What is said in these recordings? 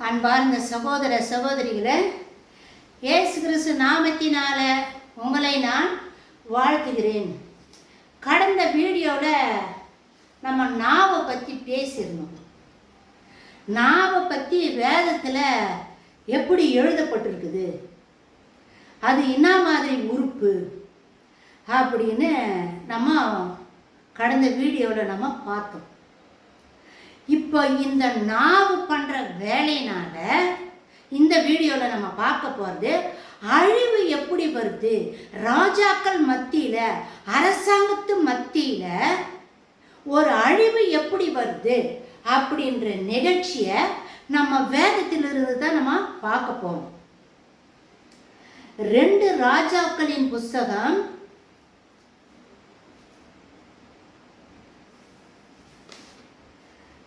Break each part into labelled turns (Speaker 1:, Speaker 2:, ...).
Speaker 1: அன்பார்ந்த சகோதர சகோதரிகளே, இயேசு கிறிஸ்து நாமத்தினால உங்களை நான் வாழ்த்துகிறேன். கடந்த வீடியோவில் நம்ம நாவை பற்றி பேசியிருந்தோம். நாவை பற்றி வேதத்தில் எப்படி எழுதப்பட்டிருக்குது, அது என்ன மாதிரி உறுப்பு அப்படின்னு நம்ம கடந்த வீடியோவில் நம்ம பார்த்தோம். இப்போ இந்த நாவு பண்ணுற வேலையினால இந்த வீடியோவில் நம்ம பார்க்க போகிறது அழிவு எப்படி வருது, ராஜாக்கள் மத்தியில், அரசாங்கத்து மத்தியில் ஒரு அழிவு எப்படி வருது அப்படின்ற நிகழ்ச்சியை நம்ம வேதத்திலிருந்து தான் நம்ம பார்க்க போகிறோம். 2 ராஜாக்களின் புஸ்தகம்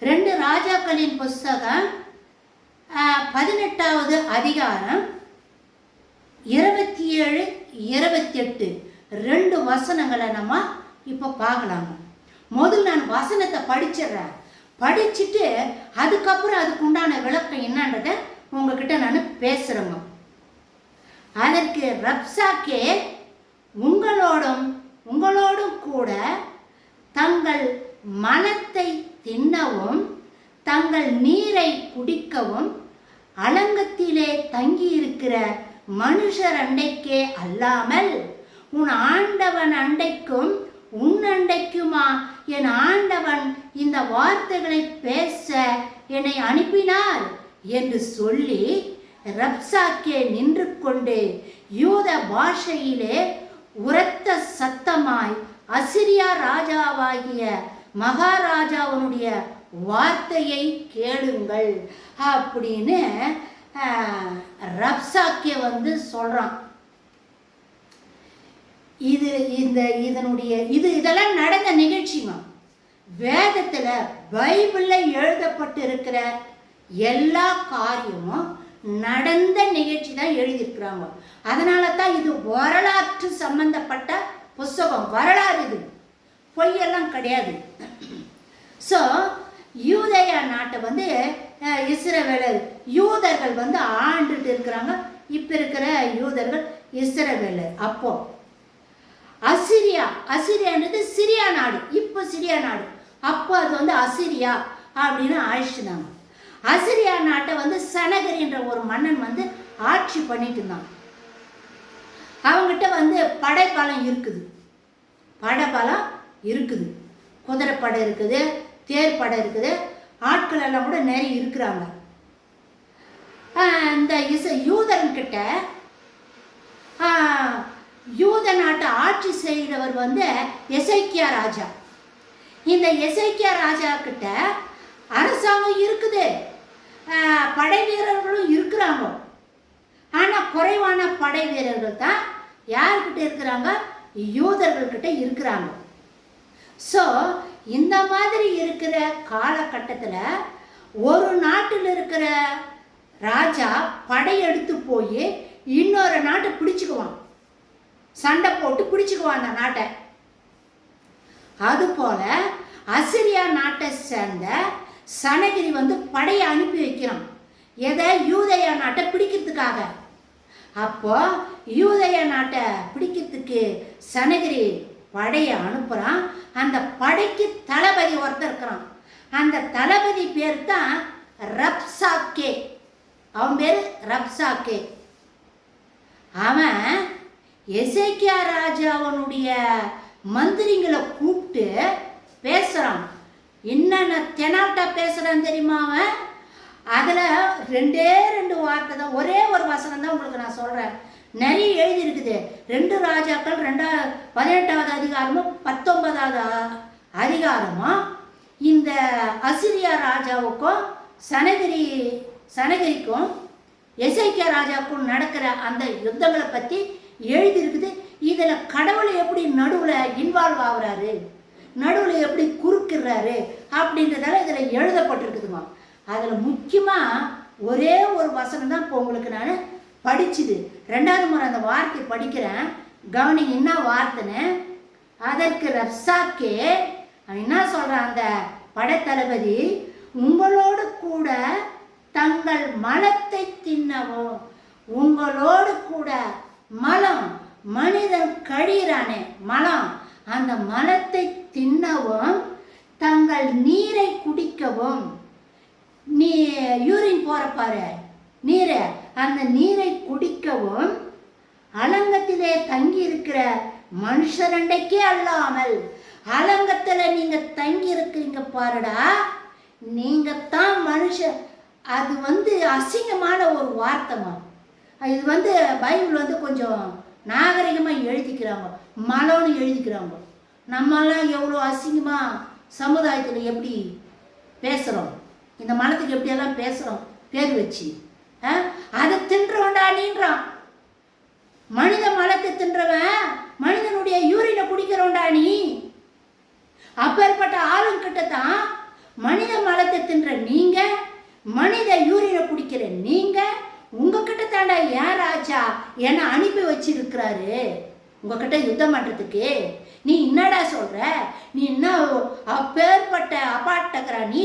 Speaker 1: 2 ராஜாக்களின் புஸ்தகம் 18வது அதிகாரம் 27, 28 2 வசனங்களை நம்ம இப்போ பார்க்கலாம். முதல்ல நான் வசனத்தை படிச்சிடுறேன். படிச்சுட்டு அதுக்கப்புறம் அதுக்கு உண்டான விளக்கம் என்னன்றதை உங்ககிட்ட நான் பேசுகிறேங்க. அதற்கு ரப்சாக்கே உங்களோடும் கூட தங்கள் மனத்தை தின்னவும் தங்கள் நீரை குடிக்கவும் அலங்கத்திலே தங்கியிருக்கிற மனுஷர் அண்டைக்கே அல்லாமல் உன் ஆண்டவன் அண்டைக்கும் உன் அண்டைக்குமா என் ஆண்டவன் இந்த வார்த்தைகளை பேச என்னை அனுப்பினார் என்று சொல்லி ரப்சாக்கே நின்று கொண்டு யூத பாஷையிலே உரத்த சத்தமாய் அசிரியா ராஜாவாகிய மகாராஜாவனுடைய வார்த்தையை கேளுங்கள் அப்படின்னு ரப்சாக்கே சொல்றான். இதெல்லாம் நடந்த நிகழ்ச்சிங்க. வேதத்துல பைபிள்ல எழுதப்பட்டு இருக்கிற எல்லா காரியமும் நடந்த நிகழ்ச்சி தான் எழுதியிருக்கிறாங்க. அதனால தான் இது வரலாற்று சம்பந்தப்பட்ட புஸ்தகம். வரலாறு, இது பொய்யெல்லாம் கிடையாது. ஸோ யூதேயா நாட்டை இஸ்ரவேலர் யூதர்கள் ஆண்டுட்டு இருக்கிறாங்க. இப்போ இருக்கிற யூதர்கள் இஸ்ரவேலர். அப்போ அசிரியான்றது சிரியா நாடு. இப்போ சிரியா நாடு, அப்போ அது அசிரியா அப்படின்னு அழைச்சிட்டாங்க. அசிரியா நாட்டை சனகரின்ற ஒரு மன்னன் ஆட்சி பண்ணிட்டு இருந்தான். அவங்ககிட்ட படைபலம் இருக்குது, குதிரைப்படை இருக்குது, தேர்ப்படை இருக்குது, ஆட்கள் எல்லாம் கூட நிறைய இருக்கிறாங்க. இந்த யூதன்கிட்ட யூத நாட்டை ஆட்சி செய்கிறவர் எசேக்கியா ராஜா. இந்த எசேக்கியா ராஜா கிட்ட அரசாங்கம் இருக்குது, படை வீரர்களும் இருக்கிறாங்க. ஆனால் குறைவான படை வீரர்கள் தான் யார்கிட்ட இருக்கிறாங்க, யூதர்கள்கிட்ட இருக்கிறாங்க. ஸோ இந்த மாதிரி இருக்கிற காலகட்டத்தில் ஒரு நாட்டில் இருக்கிற ராஜா படையெடுத்து போய் இன்னொரு நாட்டை பிடிச்சிக்குவான், சண்டை போட்டு பிடிச்சிக்குவான் அந்த நாட்டை. அதுபோல அசிரியா நாட்டை சேர்ந்த சனகிரி படையை அனுப்பி வைக்கிறான். எதை? யூதேயா நாட்டை பிடிக்கிறதுக்காக. அப்போ யூதேயா நாட்டை பிடிக்கிறதுக்கு சனகிரி படையை அனுப்புகிறான். அந்த படைக்கு தளபதி ஒருத்தர் இருக்கிறான். அந்த தளபதி பேர் தான் ரப்சாக்கே. அவன் பேர் ரப்சாக்கே. அவன் எசேக்கியா ராஜாவனுடைய மந்திரிங்களை கூப்பிட்டு பேசுகிறான். என்னென்ன தெனாட்டா பேசுகிறான் தெரியுமா அவன்? அதில் 2 வார்த்தை தான், ஒரே ஒரு வசனம் தான் உங்களுக்கு நான் சொல்கிறேன். நிறைய எழுதியிருக்குது. 2 ராஜாக்கள் 18வது அதிகாரமும் 19வது அதிகாரமும் இந்த அசிரியா ராஜாவுக்கும் சனகிரிக்கும் எசேக்கியா ராஜாவுக்கும் நடக்கிற அந்த யுத்தங்களை பற்றி எழுதியிருக்குது. இதில் கடவுளை எப்படி நடுவில் இன்வால்வ் ஆகுறாரு, நடுவில் எப்படி குறுக்கிறாரு அப்படின்றதால இதில் எழுதப்பட்டிருக்குதுமா. அதில் முக்கியமாக ஒரே ஒரு வசனம் தான் இப்போ உங்களுக்கு நான் படிச்சுது. 2வது முறை அந்த வார்த்தை படிக்கிறேன், கவனி என்ன வார்த்தைன்னு. அதற்கு ரப்சாக்கே என்ன சொல்கிறான் அந்த படைத்தளபதி, உங்களோடு கூட தங்கள் மலத்தை தின்னவும். உங்களோடு கூட மலம், மனிதன் கழியிறானே மலம், அந்த மலத்தை தின்னவும் தங்கள் நீரை குடிக்கவும். நீ யூரின் போற பாரு நீரை, அந்த நீரை குடிக்கவும் அலங்கத்திலே தங்கி இருக்கிற மனுஷரண்டைக்கே அல்லாமல், அலங்கத்துல நீங்க தங்கி இருக்கிறீங்க பாருடா, நீங்க தான் மனுஷன். அது அசிங்கமான ஒரு வார்த்தைமா. இது பைபிள் கொஞ்சம் நாகரிகமாக எழுதிக்கிறாங்க, மலம்னு எழுதிக்கிறாங்க. நம்மெல்லாம் எவ்வளோ அசிங்கமாக சமுதாயத்தில் எப்படி பேசுகிறோம், இந்த மலத்துக்கு எப்படியெல்லாம் பேசுகிறோம் பேர் வச்சு. அதை தின்றவன்டா நீன்றான். மனித மலத்தை தின்றவன் மனிதனுடைய யூரினை குடிக்கிறவன்டா நீ. அப்பேற்பட்ட ஆளுங்கிட்ட தான் மனித மலத்தை தின்ற நீங்க, மனித யூரினை குடிக்கிற நீங்க, உங்ககிட்ட தாண்டா ஏன் ராஜா என்னை அனுப்பி வச்சிருக்கிறாரு உங்ககிட்ட யுத்தம் பண்றதுக்கு. நீ என்னடா சொல்ற? நீ என்ன அப்பேற்பட்ட அப்பாட்டக்கிறா? நீ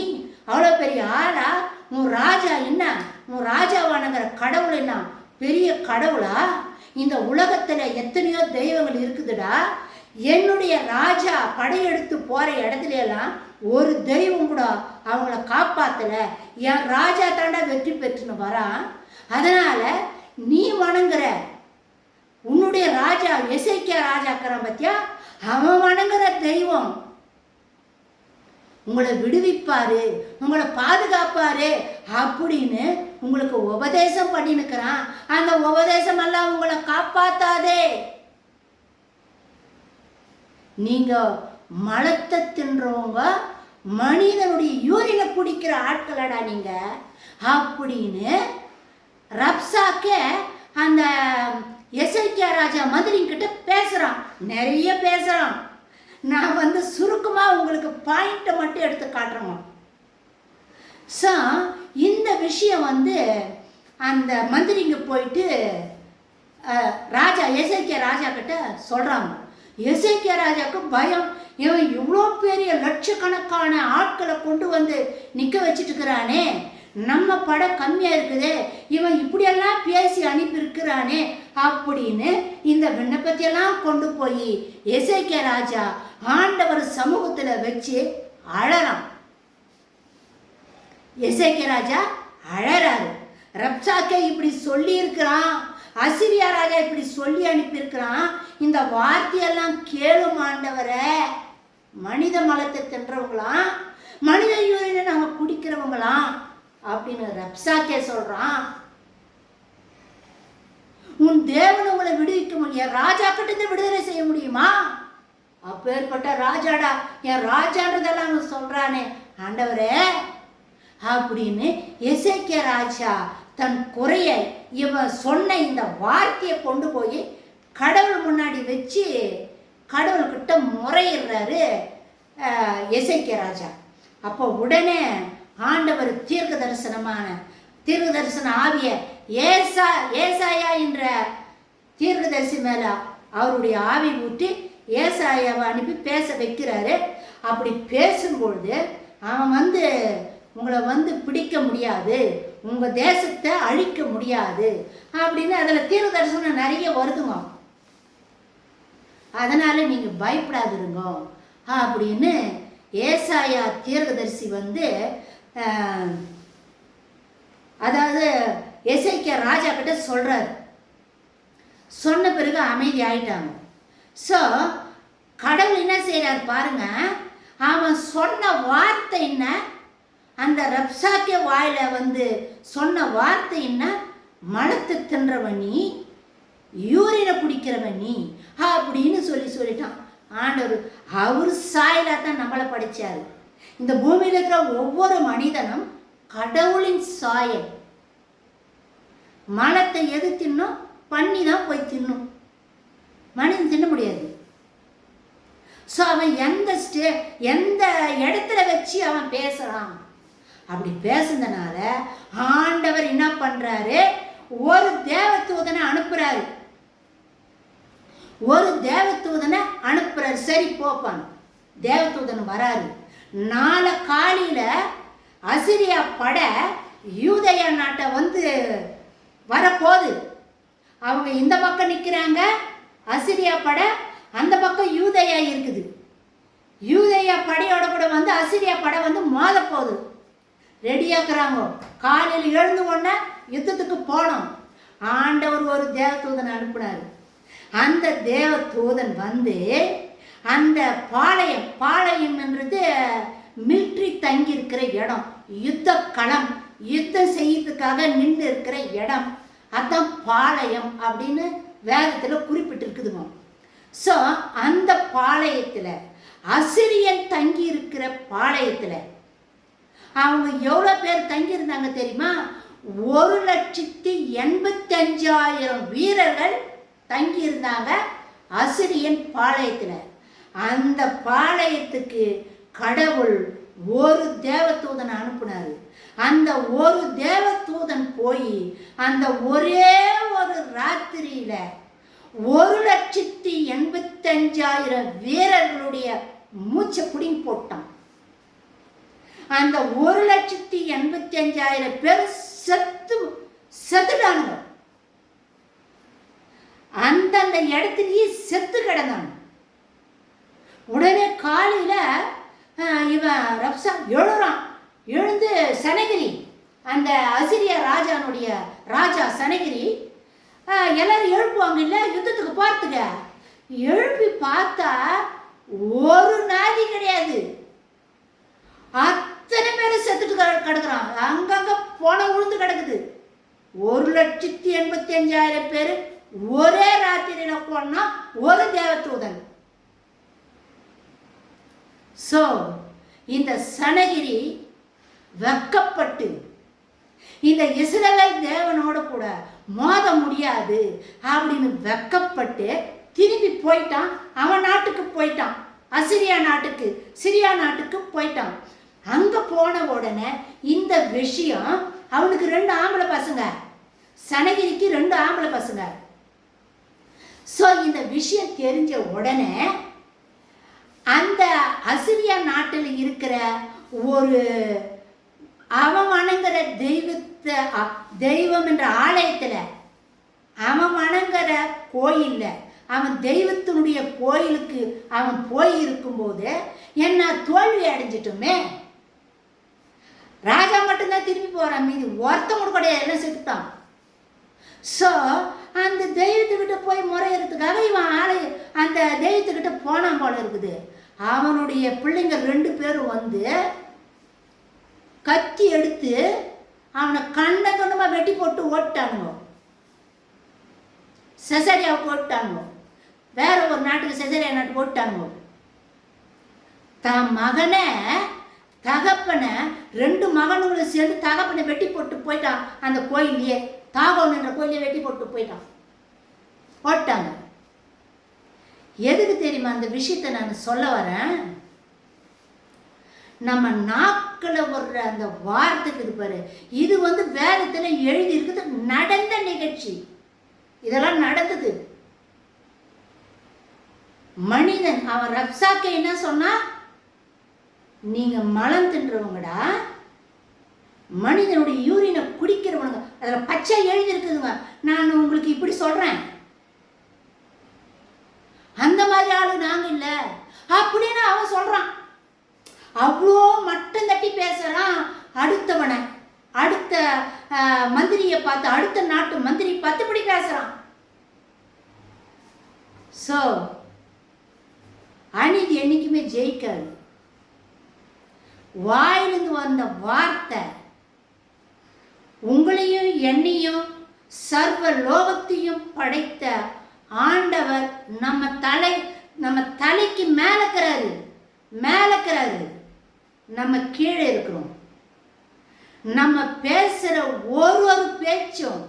Speaker 1: அவ்வளோ பெரிய ஆளா? உன் ராஜா என்ன? உன் ராஜாவானங்கிற கடவுள் என்ன பெரிய கடவுளா? இந்த உலகத்துல எத்தனையோ தெய்வங்கள் இருக்குதுடா. என்னுடைய ராஜா படையெடுத்து போற இடத்துல எல்லாம் ஒரு தெய்வம் கூட அவங்கள காப்பாத்தல. என் ராஜா தாண்டா வெற்றி பெற்றுன்னு வரான். அதனால நீ வணங்குற உன்னுடைய ராஜா எசேக்கியா ராஜாக்கிறான் பத்தியா, அவன் வணங்குற தெய்வம் உங்களை விடுவிப்பாரு, உங்களை பாதுகாப்பாரு அப்படின்னு உங்களுக்கு உபதேசம் பண்ணினுக்கிறான். அந்த உபதேசம் எல்லாம் உங்களை காப்பாத்தாதே. நீங்க மலத்தை தின்றவங்க, மனிதனுடைய யூரினை குடிக்கிற ஆட்களடா நீங்க அப்படின்னு ரப்சாக்கே அந்த எசேக்கியா ராஜா மந்திரிங்கிட்ட பேசுறான். நிறைய பேசுறான். நான் சுருக்கமாக உங்களுக்கு பாயிண்ட்டை மட்டும் எடுத்து காட்டுறோம். ஸோ இந்த விஷயம் அந்த மந்திரிங்க போயிட்டு ராஜா எசேக்கியா ராஜா கிட்ட சொல்கிறாங்க. எசேக்கியா ராஜாவுக்கு பயம். இவன் இவ்வளோ பெரிய லட்சக்கணக்கான ஆட்களை கொண்டு நிற்க வச்சுட்டு இருக்கிறானே, நம்ம படம் கம்மியாக இருக்குது, இவன் இப்படியெல்லாம் பேசி அனுப்பியிருக்கிறானே அப்படின்னு இந்த விண்ணப்பத்தையெல்லாம் கொண்டு போய் எசேக்கியா ராஜா ஆண்டவர் சமூகத்தில் வச்சு அழறான். எசேக்கியா ராஜா அழறாரு. ரப்சாக்கே இப்படி சொல்லி இருக்கிறான், அசிரியா ராஜா இப்படி சொல்லி அனுப்பியிருக்கிறான், இந்த வார்த்தையெல்லாம் கேளும் ஆண்டவரை. மனித மலத்தை தின்றவங்களாம், மனித யூரினை நாங்கள் குடிக்கிறவங்களாம் அப்படின்னு ரப்சாக்கே சொல்றான். உன் தேவன் உங்களை விடுவிக்க முடியும், ராஜா கிட்ட விடுதலை செய்ய முடியுமா? அப்பேற்பட்ட ராஜாடா, என் ராஜான்றதெல்லாம் சொல்றானே ஆண்டவரே அப்படின்னு எசேக்கியா ராஜா தன் குறைய இவன் சொன்ன இந்த வார்த்தையை கொண்டு போய் கடவுள் முன்னாடி வச்சு கடவுள்கிட்ட முறையிடுறாரு எசேக்கியா ராஜா. அப்போ உடனே ஆண்டவர் தீர்க்க தரிசன ஆவிய ஏசாயா என்ற தீர்க்கதரிசி மேல அவருடைய ஆவி ஊற்றி ஏசாயாவை அனுப்பி பேச வைக்கிறாரு. அப்படி பேசும்பொழுது அவன் உங்களை பிடிக்க முடியாது, உங்க தேசத்தை அழிக்க முடியாது அப்படின்னு அதுல தீர்க்க தரிசனம் நிறைய வருதுங்க. அதனால நீங்க பயப்படாதிருங்க அப்படின்னு ஏசாயா தீர்க்கதரிசி அதாவது எசேக்கியா ராஜா கிட்ட சொல்றாரு. சொன்ன பிறகு அமைதி ஆயிட்டாங்க. ஸோ கடவுள் என்ன செய்யறாரு பாருங்க, அவன் சொன்ன வார்த்தை என்ன, அந்த ரப்சாக்கே வாயில சொன்ன வார்த்தை என்ன, மலத்தை தின்றவன் நீ, யூரினை குடிக்கிறவன் நீ அப்படின்னு சொல்லிட்டான். ஆண்டவர் அவர் சாயலா தான் நம்மளை படிச்சாரு. இந்த பூமியில் இருக்கிற ஒவ்வொரு மனிதனும் கடவுளின் சாயல். மலத்தை எது தின்னும், பண்ணி தான் போய் தின்னும், மனிதன் தின்ன முடியாது. ஸோ அவன் எந்த இடத்துல வச்சு அவன் பேசுறான். அப்படி பேசுனதுனால ஆண்டவர் என்ன பண்றாரு, ஒரு தேவதூதனை அனுப்புறாரு. சரி போப்பான். தேவதூதன் வராரு. நாளை காலையில அசிரியா படை யூதேயா நாட்டை வரப்போகுது. அவங்க இந்த பக்கம் நிற்கிறாங்க அசிரியா படை, அந்த பக்கம் யூதேயா இருக்குது. யூதேயா படையோட கூட அசிரியா படை மோத போகுது. ரெடியாக்குறாங்க. காலையில் எழுந்து உடனே யுத்தத்துக்கு போனோம். ஆண்டவர் ஒரு தேவதூதன் அனுப்புனார். அந்த தேவதூதன் அந்த பாளையம் என்றது மிலிட்ரி தங்கி இருக்கிற இடம், யுத்த களம், யுத்தம் செய்யறதுக்காக நின்று இருக்கிற இடம், அதான் பாளையம் அப்படின்னு வேதத்தில் குறிப்பிட்டிருக்குதுங்க. ஸோ அந்த பாளையத்தில், அசிரியன் தங்கி இருக்கிற பாளையத்தில் அவங்க எவ்வளோ பேர் தங்கியிருந்தாங்க தெரியுமா? 1,85,000 வீரர்கள் தங்கியிருந்தாங்க அசிரியன் பாளையத்தில். அந்த பாளையத்துக்கு கடவுள் ஒரு தேவதூதன் அனுப்புனார். அந்த ஒரு தேவதூதன் போய் அந்த ஒரே ஒரு ராத்திரியில 1,85,000 வீரர்களுடைய மூச்சை புடிங்கி போட்டான். அந்த 1,85,000 பேர் செத்துட்டானுங்க. அந்தந்த இடத்துலயே செத்து கிடந்தாங்க. உடனே காலையில இவன் ரப்சா எழுந்து சனகிரி, அந்த அசிரிய ராஜா சனகிரி எல்லாரும் எழுப்புவாங்க இல்ல யுத்தத்துக்கு போறதுக்கு. எழுப்பி பார்த்தா ஒரு நாதி கிடையாது. அத்தனை பேரும் செத்துட்டு கிடக்குறான். அங்கங்க போன உழுந்து கிடக்குது. 1,85,000 பேர் ஒரே ராத்திரியில போனா ஒரு தேவதூதன். சோ இந்த சனகிரி வெக்கப்பட்டு இந்த இஸ்ரவேல் தேவனோட கூட மோத முடியாது அப்படின்னு வெக்கப்பட்டு திரும்பி போயிட்டான். அவன் நாட்டுக்கு போயிட்டான், சிரியா நாட்டுக்கு போயிட்டான். அங்க போன உடனே இந்த விஷயம் அவனுக்கு 2 ஆம்பளை பசங்க, சனகிரிக்கு 2 ஆம்பளை பசங்க. ஸோ இந்த விஷயம் தெரிஞ்ச உடனே அந்த அசிரியா நாட்டில் இருக்கிற ஒரு அவன் வணங்குற தெய்வம் என்ற ஆலயத்தில், அவன் வணங்குற கோயில்ல, அவன் தெய்வத்தினுடைய கோயிலுக்கு அவன் போய் இருக்கும்போது என்ன தோல்வி அடைஞ்சிட்டோமே. ராஜா மட்டும்தான் திரும்பி போறான், மீது ஒருத்தவங்க கூட எல்லாம் செத்துட்டான். ஸோ அந்த தெய்வத்துக்கிட்ட போய் முறையிறதுக்காக இவன் அந்த தெய்வத்துக்கிட்ட போனான் போல இருக்குது. அவனுடைய பிள்ளைங்க 2 பேரும் கத்தி எடுத்து அவனை கண்ட கண்டமா வெட்டி போட்டு ஓட்டானுங்க. செசரியாவுக்கு ஓட்டானுங்க. வேற ஒரு நாட்டுக்கு செசரியா நாட்டுக்கு ஓட்டானுங்க. தன் மகனை தகப்பனை 2 மகன்களும் சேர்ந்து தகப்பனை வெட்டி போட்டு போயிட்டான். அந்த கோயிலையே தாகோன் என்ற கோயிலே வெட்டி போட்டு போட்டாங்க. எதுக்கு தெரியுமா அந்த விஷயத்தை நான் சொல்ல வரேன்? நம்ம நாக்கில் வர்ற அந்த வார்த்தைக்கு இது பாரு, இது வேதத்தில் எழுதி இருக்குது, நடந்த நிகழ்ச்சி. இதெல்லாம் நடந்தது. மனிதன் அவன் ரப்சாக்கை என்ன சொன்னா, நீங்க மலம் தின்றவங்கடா, மனிதனுடைய யூரினை குடிக்கிறவனுங்க, அதுல பச்சை எழுதி இருக்குதுங்க. நான் உங்களுக்கு இப்படி சொல்றேன், அந்த மாதிரி ஆளு நாங்க இல்ல அப்படின்னு அவன் சொல்றான். அவ்வளோ மட்டம் தட்டி பேசுறான். அடுத்தவனை, அடுத்த மந்திரியை பார்த்து, அடுத்த நாட்டு மந்திரி பார்த்து இப்படி பேசுறான். சோ அநீதி என்னைக்குமே ஜெயிக்காது. வாயிலிருந்து வந்த வார்த்தை உங்களையும் என்னையும் சர்வ லோகத்தையும் படைத்த ஆண்டவர் நம்ம தலைக்கு மேலக்கிறாரு, நம்ம கீழே இருக்கிறோம். நம்ம பேசுற ஒரு பேச்சும்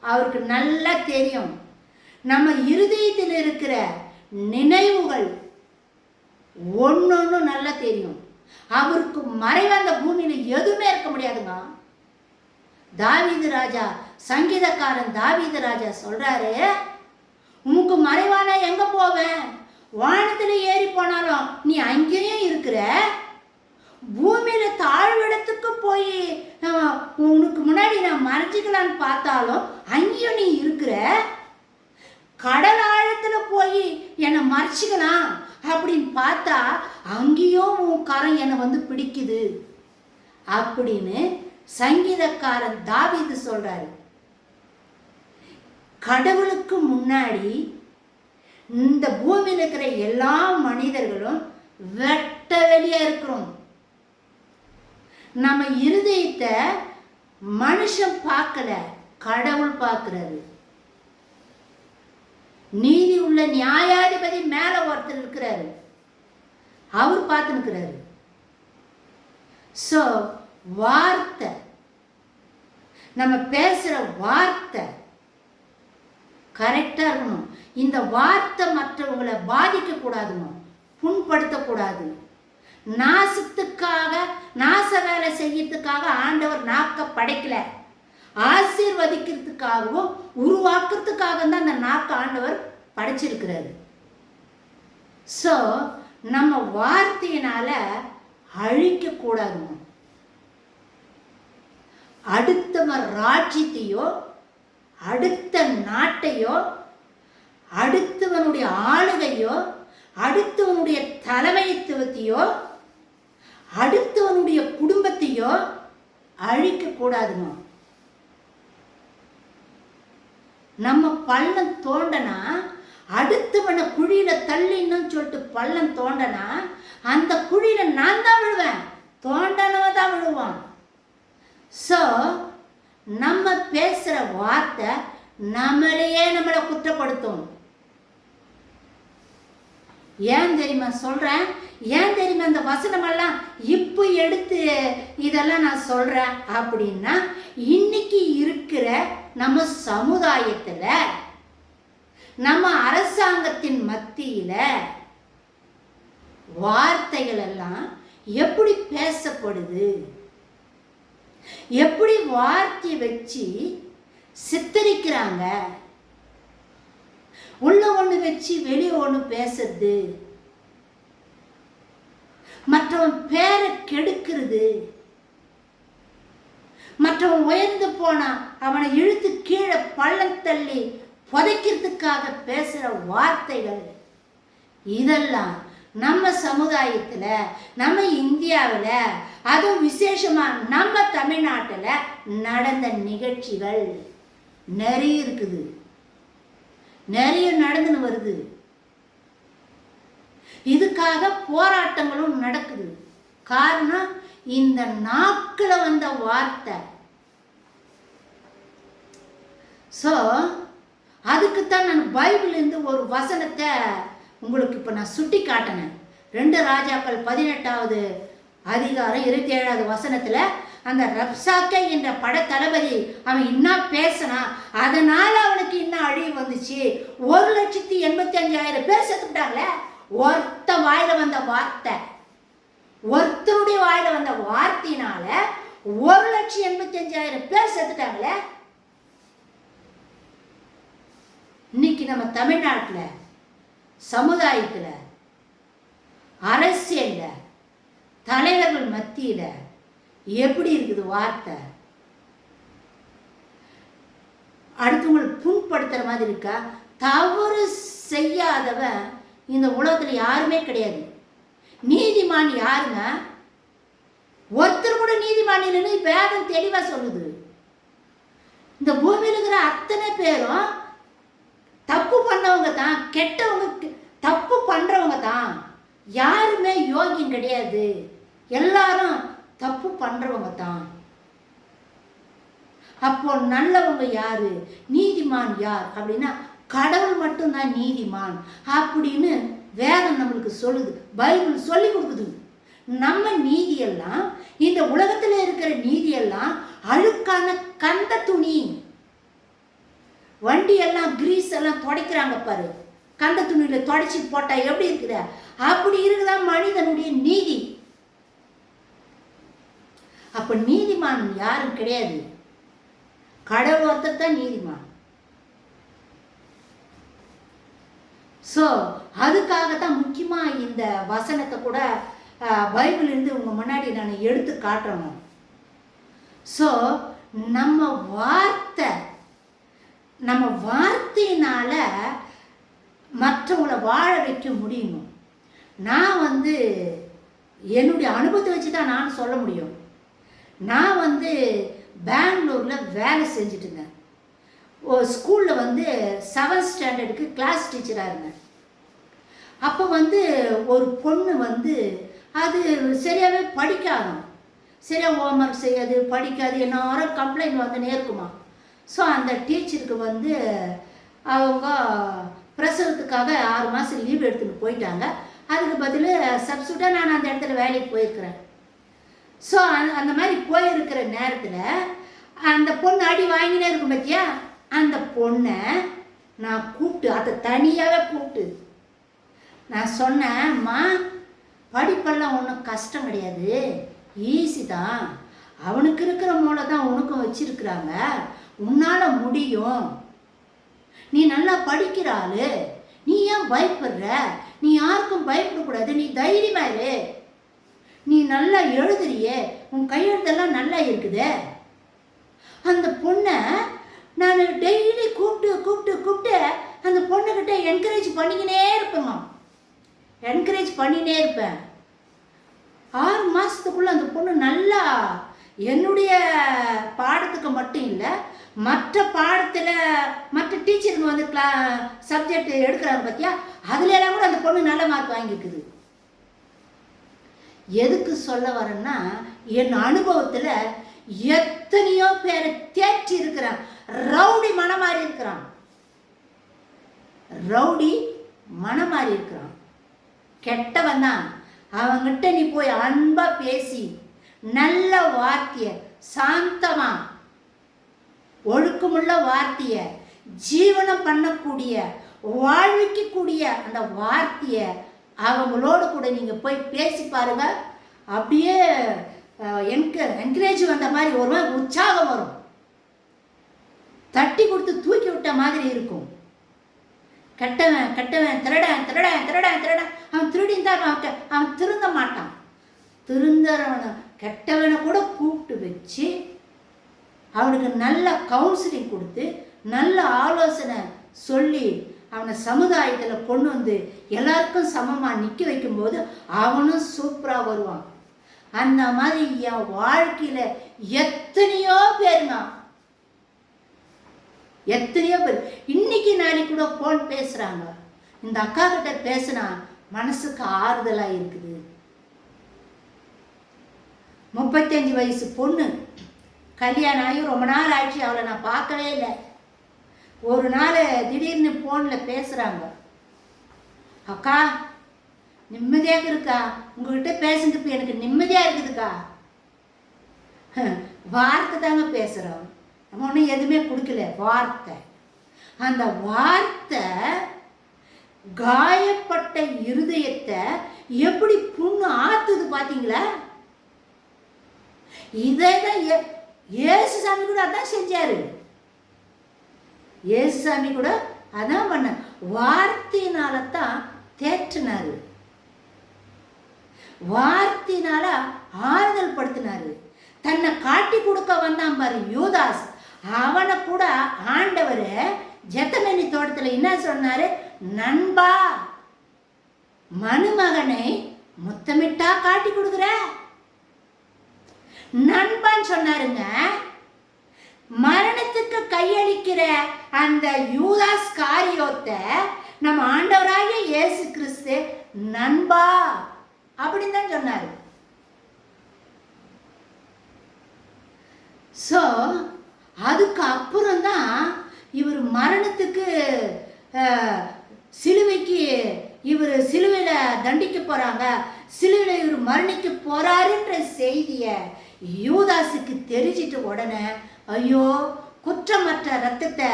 Speaker 1: அவருக்கு நல்லா தெரியும். நம்ம இருதயத்தில் இருக்கிற நினைவுகள் ஒன்னொன்னு நல்லா தெரியும். அவருக்கு மறைவான பூமியில எதுவுமே இருக்க முடியாதுங்க. தாவீது ராஜா, சங்கீதக்காரன் தாவீது ராஜா சொல்றாரு, உனக்கு மறைவான எங்க போவேன்? வானத்துல ஏறி போனாலும் நீ அங்கேயும் இருக்கிற, பூமியில தாழ்விடத்துக்கு போய் உனக்கு முன்னாடி நான் மறைஞ்சிக்கலான்னு பார்த்தாலும் அங்கேயும் நீ இருக்கிற. கடல் ஆழத்துல போய் என்னை மறைச்சிக்கலாம் அப்படின்னு பார்த்தா அங்கேயும் உன் கரம் என்னை வந்து பிடிக்குது அப்படின்னு சங்கீதக்காரன் தாவீது சொல்றாரு. கடவுளுக்கு முன்னாடி இந்த பூமியில் இருக்கிற எல்லா மனிதர்களும் வெட்ட வெளியா இருக்கிறோம். நம்ம இருதயத்தை மனுஷன் பார்க்கல, கடவுள் பார்க்கிறாரு. நீதி உள்ள நியாயாதிபதி மேல ஒருத்தர் இருக்கிறாரு, அவர் பார்த்து இருக்கிறாரு. சோ வார்த்தை, நம்ம பேசுற வார்த்தை கரெக்டா இருக்கணும். இந்த வார்த்தை மற்றவங்களை பாதிக்க கூடாதுங்க, புண்படுத்தக்கூடாது. நாசத்துக்காக, நாச வேலை செய்யறதுக்காக ஆண்டவர் நாக்க படைக்கல, ஆசீர்வதிக்கிறதுக்காகவும் உருவாக்குறதுக்காக தான் அந்த நாக்க ஆண்டவர் படைச்சிருக்கிறாரு. ஸோ நம்ம வார்த்தையினால அழிக்க கூடாதுங்க. அடுத்தவன் ராஜ்யத்தையோ, அடுத்த நாட்டையோ, அடுத்தவனுடைய ஆளுகையோ, அடுத்தவனுடைய தலைமைத்துவத்தையோ, அடுத்தவனுடைய குடும்பத்தையோ அழிக்க கூடாதுங்க. நம்ம பள்ளம் தோண்டனா அடுத்தவனை குழியில தள்ளின்னு சொல்லிட்டு பள்ளம் தோண்டனா அந்த குழியில நான் தான் விழுவேன், தோண்டனவன் தான் விழுவான். ஸோ நம்ம பேசுற வார்த்தை நம்மளையே நம்மளை குற்றப்படுத்தும். ஏன் தெரியுமா சொல்றேன்? ஏன் தெரியுமா இந்த வசனமெல்லாம் இப்போ எடுத்து இதெல்லாம் நான் சொல்றேன் அப்படின்னா, இன்னைக்கு இருக்கிற நம்ம சமுதாயத்துல, நம்ம அரசாங்கத்தின் மத்தியில வார்த்தைகள் எல்லாம் எப்படி பேசப்படுது, எப்படி வார்த்தையை வச்சு சித்தரிக்கிறாங்க. உள்ள ஒண்ணு வச்சு வெளியே ஒண்ணு பேசுறது, மற்றவன் பேரை கெடுக்கிறது, மற்றவன் உயர்ந்து போனா அவனை இழுத்து கீழே பள்ளம் தள்ளி புதைக்கிறதுக்காக பேசுற வார்த்தைகள், இதெல்லாம் நம்ம சமுதாயத்துல, நம்ம இந்தியாவில், அதுவும் விசேஷமா நம்ம தமிழ்நாட்டில் நடந்த நிகழ்ச்சிகள் நிறைய இருக்குது, நிறைய நடந்துன்னு வருது. இதுக்காக போராட்டங்களும் நடக்குது. காரணம் இந்த நாக்குல வந்த வார்த்தை. ஸோ அதுக்குத்தான் நான் பைபிள் இருந்து ஒரு வசனத்தை உங்களுக்கு இப்போ நான் சுட்டி காட்டினேன். 2 ராஜாக்கள் 18வது அதிகாரம் 27வது வசனத்தில் அந்த ரப்சாக்கே என்ற பட தளபதி அவன் இன்னும் பேசினான், அதனால அவனுக்கு இன்னும் அழிவு வந்துச்சு. 1,85,000 பேர் செத்துட்டாங்களே. ஒருத்த வாயில வந்த வார்த்தை, ஒருத்தருடைய வாயில வந்த வார்த்தையினால 1,85,000 பேர் செத்துட்டாங்களே. இன்னைக்கு நம்ம தமிழ்நாட்டில் சமுதாயத்தில், அரசியல்ல, தலைவர்கள் மத்தியில எப்படி இருக்குது வார்த்தை? அடுத்தவங்களை புண்படுத்துற மாதிரி இருக்கா? தவறு செய்யாதவன் இந்த உலகத்துல யாருமே கிடையாது. நீதிமான் யாருங்க? ஒருத்தர் கூட நீதிமான் இல்லைன்னு வேதம் தெளிவா சொல்லுது. இந்த பூமியில் இருக்கிற அத்தனை பேரும் தப்பு பண்ணவங்க தான், கெட்டவங்க, தப்பு பண்றவங்க தான். யாருமே யோகியம் கிடையாது, எல்லாரும் தப்பு பண்றவங்க தான். அப்போ நல்லவங்க யாரு, நீதிமான் யார் அப்படின்னா கடவுள் மட்டும்தான் நீதிமான் அப்படின்னு வேதம் நம்மளுக்கு சொல்லுது, பைபிள் சொல்லி கொடுக்குது. நம்ம நீதியெல்லாம், இந்த உலகத்துல இருக்கிற நீதியெல்லாம் அழுக்கான கந்த துணி. வண்டி எல்லாம் கிரீஸ் எல்லாம் துடைக்கிறாங்க பாரு, கந்த துணியில துடைச்சி போட்டா எப்படி இருக்குத, அப்படி இருக்குதா மனிதனுடைய நீதி. அப்ப நீதிமான் யாரும் கிடையாது, கடவுள் ஒருத்தர் தான் நீதிமான். ஸோ அதுக்காகத்தான் முக்கியமா இந்த வசனத்தை கூட பைபிள் இருந்து உங்க முன்னாடி நான் எடுத்து காட்டணும். ஸோ நம்ம வார்த்தையினால மற்றவங்களை வாழ வைக்க முடியும். நான் என்னுடைய அனுபவத்தை வச்சு தான் நான் சொல்ல முடியும். நான் பெங்களூரில் வேலை செஞ்சுட்டு இருந்தேன். ஒரு ஸ்கூலில் 7th ஸ்டாண்டர்டுக்கு கிளாஸ் டீச்சராக இருந்தேன். அப்போ ஒரு பொண்ணு அது சரியாகவே படிக்காது, சரியாக ஹோம்ஒர்க் செய்யாது, படிக்காது, எல்லாரும் கம்ப்ளைண்ட் வந்துனே இருக்குமா. ஸோ அந்த டீச்சருக்கு அவங்க பிரசவத்துக்காக 6 மாதம் லீவ் எடுத்துகிட்டு போயிட்டாங்க. அதுக்கு பதில் சப்ஸ்டியூட்டாக நான் அந்த இடத்துல வேலைக்கு போயிருக்கிறேன். ஸோ அந்த மாதிரி போயிருக்கிற நேரத்தில் அந்த பொண்ணு அடி வாங்கினே இருக்கும் பார்த்தியா, அந்த பொண்ணை நான் கூப்பிட்டு, அதை தனியாகவே கூப்பிட்டு நான் சொன்னேன்ம்மா, படிப்பெல்லாம் ஒன்றும் கஷ்டம் கிடையாது, ஈஸி தான். அவனுக்கு இருக்கிற மூளை தான் உனக்கும் வச்சிருக்கிறாங்க, உன்னால் முடியும். நீ நல்லா படிக்கிறாள், நீ ஏன் பயப்படுற? நீ யாருக்கும் பயப்படக்கூடாது, நீ தைரியமாயிரு. நீ நல்லா எழுதுறியே, உன் கையெழுத்தெல்லாம் நல்லா இருக்குது. அந்த பொண்ணை நான் டெய்லி கூப்பிட்டு அந்த பொண்ணுக்கிட்ட என்கரேஜ் பண்ணிக்கினே இருப்பேன். 6 மாதத்துக்குள்ளே அந்த பொண்ணு நல்லா என்னுடைய பாடத்துக்கு மட்டும் இல்லை, மற்ற பாடத்தில் மற்ற டீச்சருங்க சப்ஜெக்ட் எடுக்கிறாங்க பார்த்தியா, அதுலெல்லாம் கூட அந்த பொண்ணு நல்ல மார்க் வாங்கியிருக்குது. எதுக்கு சொல்ல வரேன்னா, என் அனுபவத்தில் எத்தனையோ பேரை தேற்றி இருக்கிறான். ரவுடி மனமாறி இருக்கிறான், கெட்டவன் தான். அவங்கிட்ட நீ போய் அன்பா பேசி, நல்ல வார்த்தைய, சாந்தமா ஒழுக்கமுள்ள வார்த்தைய, ஜீவனம் பண்ணக்கூடிய, வாழ்விக்கக்கூடிய அந்த வார்த்தைய அவங்களோடு கூட நீங்கள் போய் பேசி பாருங்க. அப்படியே என்கரேஜ் வந்த மாதிரி ஒரு மாதிரி உற்சாகம் வரும், தட்டி கொடுத்து தூக்கி விட்ட மாதிரி இருக்கும். கெட்டவன் திருடன் அவன் திருடின் தான், அவன் திருந்த மாட்டான். திருந்தவனை கெட்டவனை கூட கூப்பிட்டு வச்சு அவனுக்கு நல்ல கவுன்சிலிங் கொடுத்து நல்ல ஆலோசனை சொல்லி அவனை சமுதாயத்தில் கொண்டு எல்லாருக்கும் சமமாக நிற்க வைக்கும்போது அவனும் சூப்பராக வருவான். அந்த மாதிரி என் வாழ்க்கையில் எத்தனையோ பேர் இன்னைக்கு நாளைக்கு கூட ஃபோன் பேசுகிறாங்க. இந்த அக்கா கிட்ட பேசினா மனசுக்கு ஆறுதலாக இருக்குது. 35 வயசு பொண்ணு, கல்யாணம் ஆகி ரொம்ப நாள் ஆயிடுச்சு, அவளை நான் பார்க்கவே இல்லை. ஒரு நாள் திடீர்னு ஃபோனில் பேசுகிறாங்க, அக்கா நிம்மதியாக இருக்கா, உங்ககிட்ட பேசுறதுக்கு எனக்கு நிம்மதியாக இருக்குதுக்கா. வார்த்தை தாங்க பேசுகிறோம், நம்ம ஒன்றும் எதுவுமே கொடுக்கல, வார்த்தை. அந்த வார்த்தை காயப்பட்ட இருதயத்தை எப்படி புண்ணு ஆத்துது பார்த்தீங்களா? இதை தான் இயேசுசாமி கூட அதான் செஞ்சாரு. இயேசுசாமி கூட அதான் பண்ண, வார்த்தையினால தான் தேற்றினாரு, வார்த்தையினால ஆறுதல் படுத்தினாரு. தன்னை காட்டி கொடுக்க வந்தான் பாரு யூதாஸ், அவனை கூட ஆண்டவர் ஜெத்தமேனி தோட்டத்தில் என்ன சொன்னாரு? நண்பா, மனுமகனை முத்தமிட்டா காட்டி கொடுக்குற நண்பன் சொன்னாருங்க. மரணத்துக்கு கையளிக்கிற அந்த யூதாஸ் காரியோத்தை நம்ம ஆண்டவராகிய இயேசு கிறிஸ்து நண்பா அப்படின்னு தான் சொன்னாரு. ஸோ அதுக்கு அப்புறம் தான் இவர் மரணத்துக்கு சிலுவைக்கு இவர் சிலுவையில் தண்டிக்க போகிறாங்க, சிலுவையில் இவர் மரணிக்க போகிறாருன்ற செய்தியை யூதாஸுக்கு தெரிஞ்சிட்டு உடனே, ஐயோ குற்றமற்ற ரத்தத்தை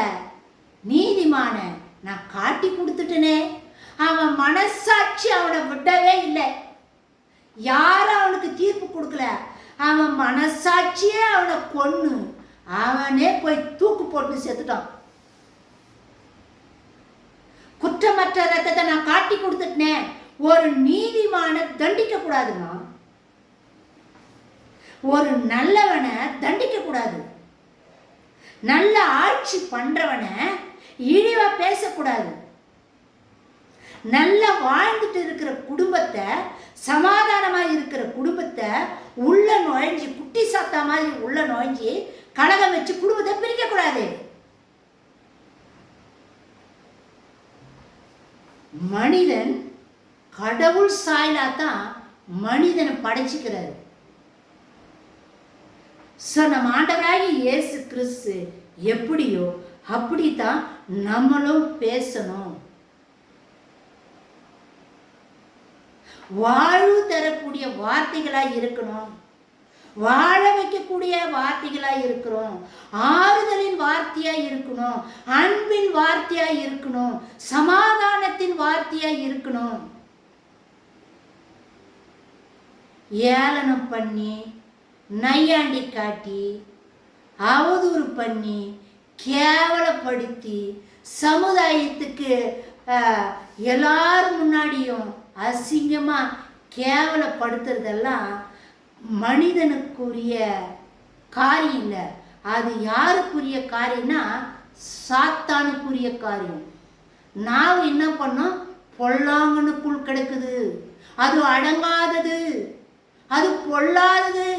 Speaker 1: நீதிமான நான் காட்டி கொடுத்துட்டனே, அவன் மனசாட்சி அவனை விடவே இல்லை. யாரும் அவனுக்கு தீர்ப்பு கொடுக்கல, அவன் மனசாட்சியே அவனை கொன்னு அவனே போய் தூக்கு போட்டு செத்துட்டான். குற்றமற்ற ரத்தத்தை நான் காட்டி கொடுத்துட்டேன், ஒரு நீதிமான தண்டிக்க கூடாதுங்க. ஒரு நல்லவனை தண்டிக்க கூடாது. நல்ல ஆட்சி பண்றவனை இழிவா பேசக்கூடாது. நல்லா வாழ்ந்துட்டு இருக்கிற குடும்பத்தை, சமாதானமா இருக்கிற குடும்பத்தை உள்ள நுழைஞ்சி, குட்டி சாத்தா மாதிரி உள்ள நுழைஞ்சி கலகம் வச்சு குடும்பத்தை பிரிக்க கூடாது. மனிதன் கடவுள் சாயலா தான் மனிதனை படைச்சிக்கிறாரு. நம்ம ஆண்டவராகி இயேசு கிறிஸ்து எப்படியோ அப்படித்தான் நம்மளும் பேசணும். வாழ்வு தரக்கூடிய வார்த்தைகளா இருக்கணும். வாழ வைக்கக்கூடிய வார்த்தைகளா இருக்கிறோம். ஆறுதலின் வார்த்தையா இருக்கணும். அன்பின் வார்த்தையா இருக்கணும். சமாதானத்தின் வார்த்தையா இருக்கணும். ஏளனம் பண்ணி, நையாண்டி காட்டி, அவதூறு பண்ணி, கேவலப்படுத்தி, சமுதாயத்துக்கு எல்லாரும் முன்னாடியும் அசிங்கமா கேவலப்படுத்துறதெல்லாம் மனிதனுக்குரிய காரியம் இல்லை. அது யாருக்குரிய காரியம்னா சாத்தானுக்குரிய காரியம். நான் என்ன பண்ணோம்? பொல்லாங்கனுக்குள் கிடக்குது. அது அடங்காதது, அது பொல்லாதது,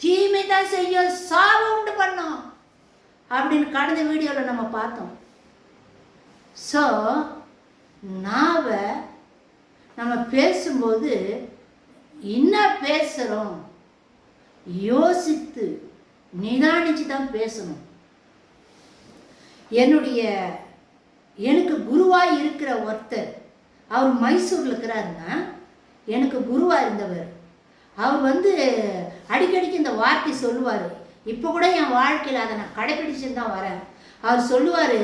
Speaker 1: தீமை தான் செய்ய, சாவு உண்டு பண்ணோம் அப்படின்னு கடந்த வீடியோவில் நம்ம பார்த்தோம். ஸோ நம்ம பேசும்போது என்ன பேசுகிறோம் யோசித்து நிதானிச்சு தான் பேசணும். எனக்கு குருவாய் இருக்கிற ஒருத்தர், அவர் மைசூரில் இருக்கிறாருங்க. எனக்கு குருவாக இருந்தவர். அவர் அடிக்கடிக்கு இந்த வார்த்தை சொல்லுவார். இப்போ கூட என் வாழ்க்கையில் அதை நான் கடைபிடிச்சுன்னு தான் வரேன். அவர் சொல்லுவார்,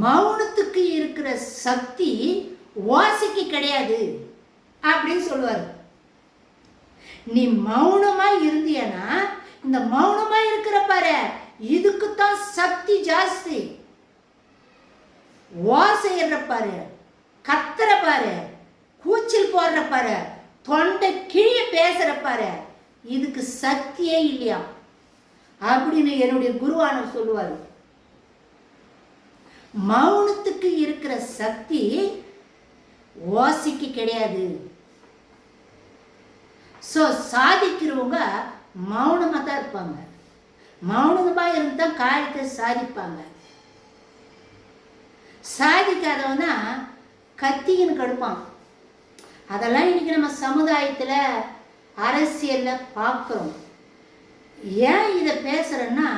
Speaker 1: மௌனத்துக்கு இருக்கிற சக்தி ஓசைக்கு கிடையாது அப்படின்னு சொல்லுவார். நீ மௌனமா இருந்தியனா, இந்த மௌனமா இருக்கிற பாரு, இதுக்குத்தான் சக்தி ஜாஸ்தி. ஓசையிற பாரு, கத்துற பாரு, கூச்சல் போடுற பாரு, தொண்டை கிழிய பேசுற பாரு, இதுக்கு சக்தியே இல்லையா அப்படின்னு என்னுடைய குருவானவர் சொல்லுவார். மௌனத்துக்கு இருக்கிற சக்தி ஓசைக்கு கிடையாது. ஸோ சாதிக்கிறவங்க மௌனமாக தான் இருப்பாங்க. மௌனமாக இருந்தால் காரியத்தை சாதிப்பாங்க. சாதிக்காதவனா கத்தின்னு கடுப்பான். அதெல்லாம் இன்னைக்கு நம்ம சமுதாயத்தில் அரசியலில் பார்க்குறோம். ஏன் இதை பேசுகிறேன்னா,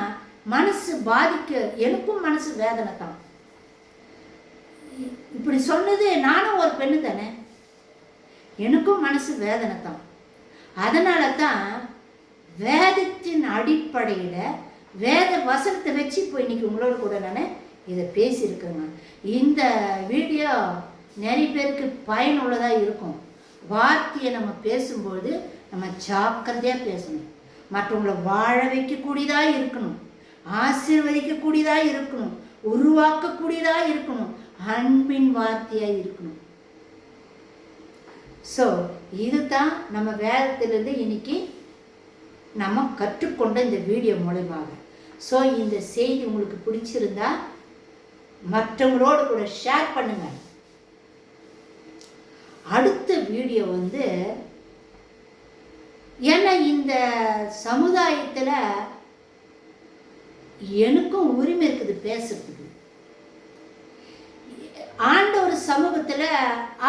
Speaker 1: மனசு பாதிக்க, எனக்கும் மனசு வேதனை தான். இப்படி சொன்னது நானும் ஒரு பெண்ணு தானே, எனக்கும் மனசு வேதனை தான். அதனால தான் வேதத்தின் அடிப்படையில் வேத வசனத்தை வச்சு இப்போ இன்னைக்கு உங்களோட கூட நான் இதை பேசியிருக்கேங்க. இந்த வீடியோ நிறைய பேருக்கு பயனுள்ளதாக இருக்கும். வார்த்தையை நம்ம பேசும்போது நம்ம ஜாக்கிரதையாக பேசணும். மற்றவங்களை வாழ வைக்கக்கூடியதாக இருக்கணும், ஆசீர்வதிக்கக்கூடியதாக இருக்கணும், உருவாக்கக்கூடியதாக இருக்கணும், அன்பின் வார்த்தையாக இருக்கணும். ஸோ இதுதான் நம்ம வேதத்திலிருந்து இன்னைக்கு நம்ம கற்றுக்கொண்ட இந்த வீடியோ மூலமாக. ஸோ இந்த செய்தி உங்களுக்கு பிடிச்சிருந்தா மற்றவங்களோடு கூட ஷேர் பண்ணுங்க. அடுத்த வீடியோ ஏன்னா இந்த சமுதாயத்தில் எனக்கும் உரிமை இருக்குது பேசுறதுக்கு. ஆண்டவர் சமூகத்தில்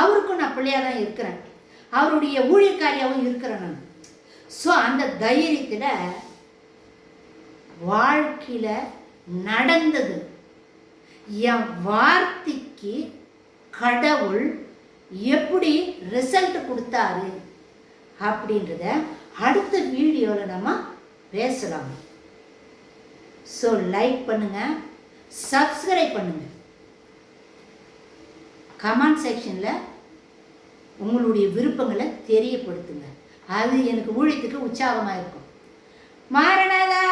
Speaker 1: அவருக்கும் நான் பிள்ளையாக தான் இருக்கிறேன், அவருடைய ஊழியக்காரியாகவும் இருக்கிறேன் நான். ஸோ அந்த தைரியத்தில் வாழ்க்கையில் நடந்தது, என் வார்த்தைக்கு கடவுள் எப்படி ரிசல்ட் கொடுத்தாரு அப்படின்றத அடுத்த வீடியோவில் நம்ம பேசலாம். ஸோ லைக் பண்ணுங்கள், சப்ஸ்கிரைப் பண்ணுங்கள், கமெண்ட் செக்ஷனில் உங்களுடைய விருப்பங்களை தெரியப்படுத்துங்க. அது எனக்கு ஊழியத்துக்கு உற்சாகமாக இருக்கும். மாறனாதா